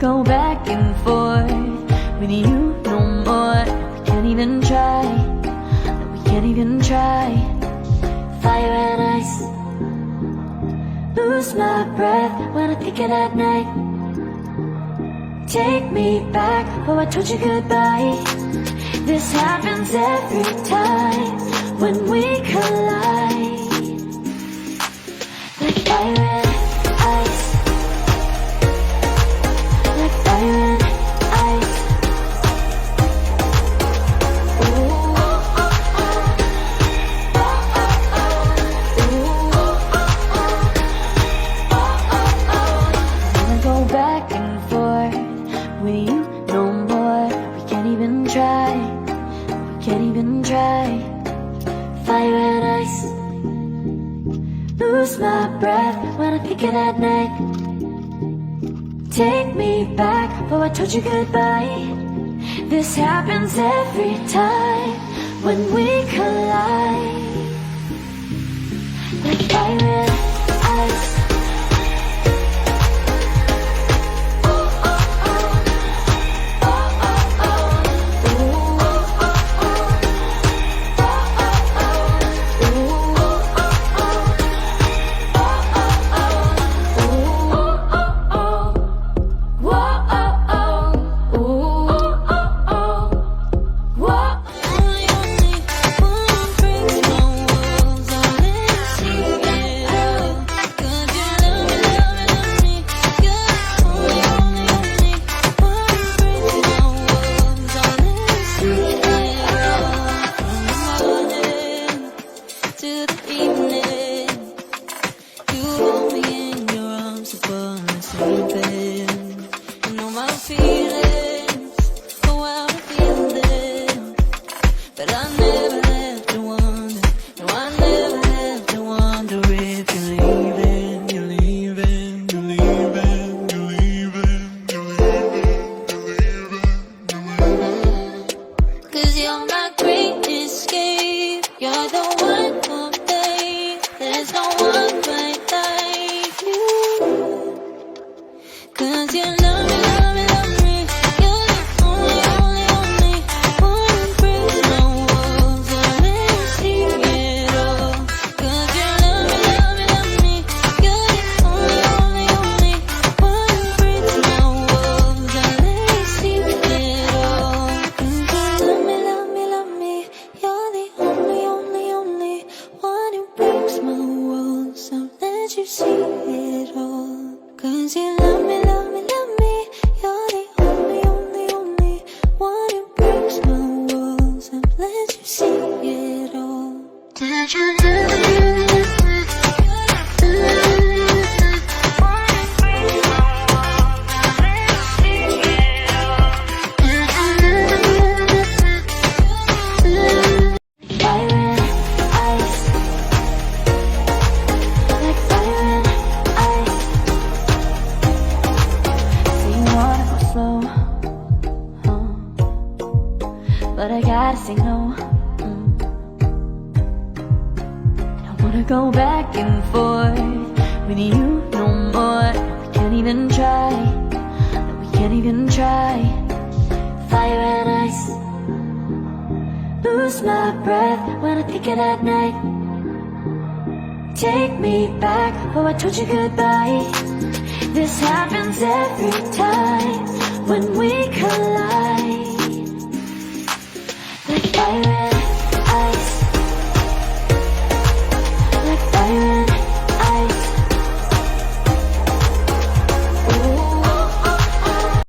go back and forth with you no more. We can't even try, we can't even try. Fire and ice, lose my breath when I think it at night. Take me back, oh I told you goodbye. This happens every time when we collide. Like fire and ice, like fire and ice. Ooh, oh, oh, oh. Oh, oh, oh. Ooh, oh, oh, oh. Oh, oh, oh. Wanna go back and forth with you no more. We can't even try, we can't even try. Fire and ice, lose my breath when I think it at night. Take me back, oh I told you goodbye. This happens every time when we collide. Like fire and ice. But I gotta say no. I don't wanna go back and forth with you no more. We can't even try, we can't even try. Fire and ice, lose my breath when I think it at night. Take me back, oh I told you goodbye. This happens every time when we collide. Like fire and